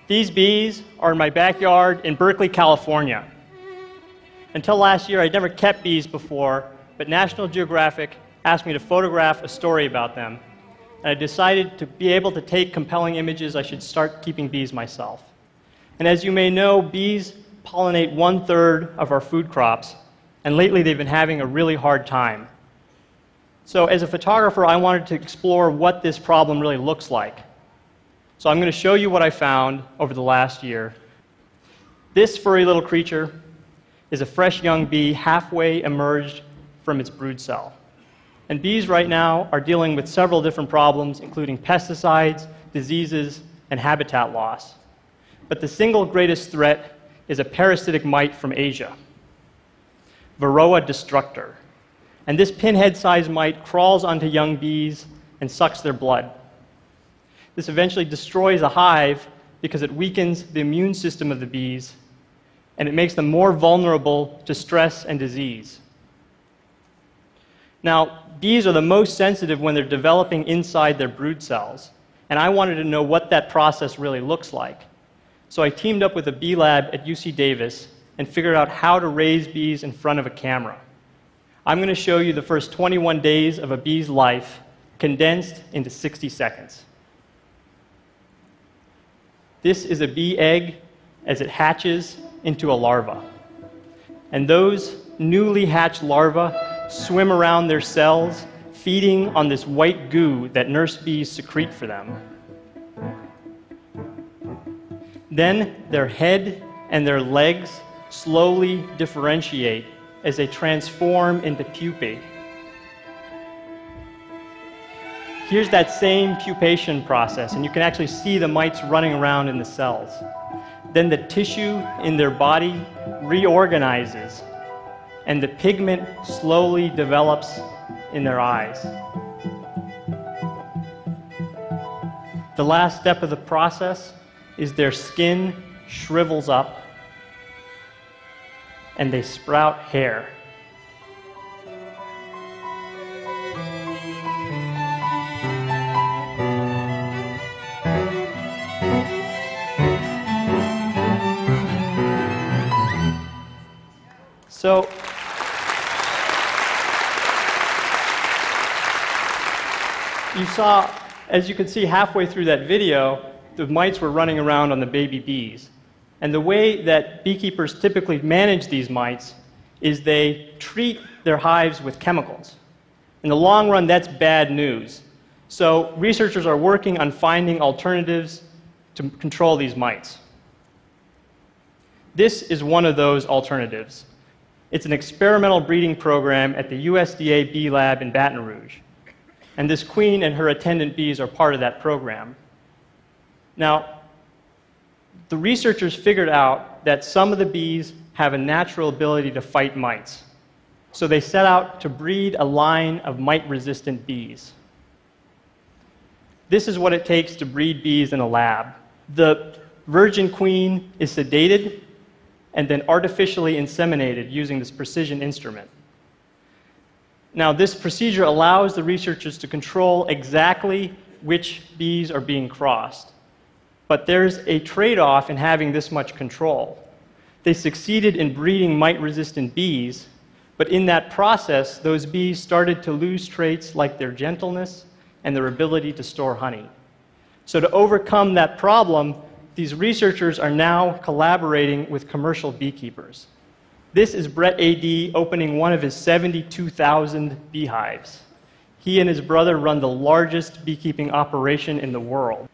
These bees are in my backyard in Berkeley, California. Until last year, I'd never kept bees before, but National Geographic asked me to photograph a story about them. And I decided to be able to take compelling images, I should start keeping bees myself. And as you may know, bees pollinate 1/3 of our food crops, and lately they've been having a really hard time. So as a photographer, I wanted to explore what this problem really looks like. So I'm going to show you what I found over the last year. This furry little creature is a fresh young bee halfway emerged from its brood cell. And bees right now are dealing with several different problems, including pesticides, diseases, and habitat loss. But the single greatest threat is a parasitic mite from Asia, Varroa destructor. And this pinhead-sized mite crawls onto young bees and sucks their blood. This eventually destroys a hive because it weakens the immune system of the bees, and it makes them more vulnerable to stress and disease. Now, bees are the most sensitive when they're developing inside their brood cells, and I wanted to know what that process really looks like. So I teamed up with a bee lab at UC Davis and figured out how to raise bees in front of a camera. I'm going to show you the first 21 days of a bee's life condensed into 60 seconds. This is a bee egg as it hatches into a larva. And those newly hatched larvae swim around their cells, feeding on this white goo that nurse bees secrete for them. Then their head and their legs slowly differentiate as they transform into pupae. Here's that same pupation process, and you can actually see the mites running around in the cells. Then the tissue in their body reorganizes, and the pigment slowly develops in their eyes. The last step of the process is their skin shrivels up, and they sprout hair. So, you saw, as you can see halfway through that video, the mites were running around on the baby bees. And the way that beekeepers typically manage these mites is they treat their hives with chemicals. In the long run, that's bad news. So researchers are working on finding alternatives to control these mites. This is one of those alternatives. It's an experimental breeding program at the USDA Bee Lab in Baton Rouge. And this queen and her attendant bees are part of that program. Now, the researchers figured out that some of the bees have a natural ability to fight mites. So they set out to breed a line of mite-resistant bees. This is what it takes to breed bees in a lab. The virgin queen is sedated and then artificially inseminated using this precision instrument. Now, this procedure allows the researchers to control exactly which bees are being crossed. But there's a trade-off in having this much control. They succeeded in breeding mite-resistant bees, but in that process, those bees started to lose traits like their gentleness and their ability to store honey. So to overcome that problem, these researchers are now collaborating with commercial beekeepers. This is Brett A.D. opening one of his 72,000 beehives. He and his brother run the largest beekeeping operation in the world.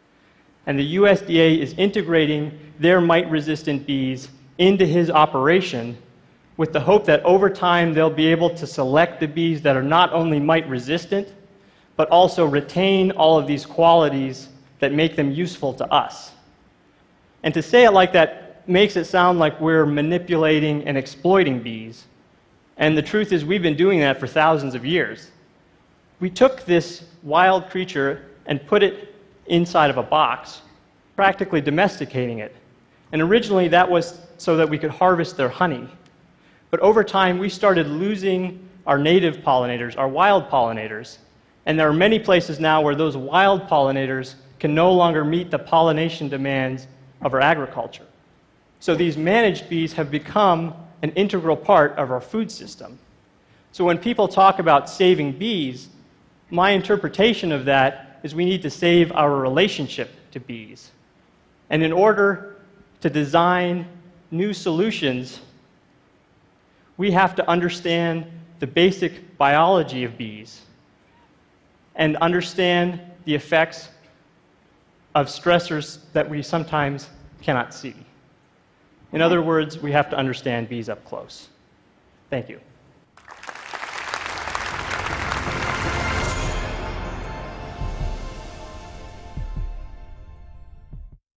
And the USDA is integrating their mite-resistant bees into his operation with the hope that over time they'll be able to select the bees that are not only mite-resistant, but also retain all of these qualities that make them useful to us. And to say it like that makes it sound like we're manipulating and exploiting bees. And the truth is we've been doing that for thousands of years. We took this wild creature and put it inside of a box, practically domesticating it. And originally that was so that we could harvest their honey. But over time we started losing our native pollinators, our wild pollinators. And there are many places now where those wild pollinators can no longer meet the pollination demands of our agriculture. So these managed bees have become an integral part of our food system. So when people talk about saving bees, my interpretation of that is we need to save our relationship to bees. And in order to design new solutions, we have to understand the basic biology of bees and understand the effects of stressors that we sometimes cannot see. In other words, we have to understand bees up close. Thank you.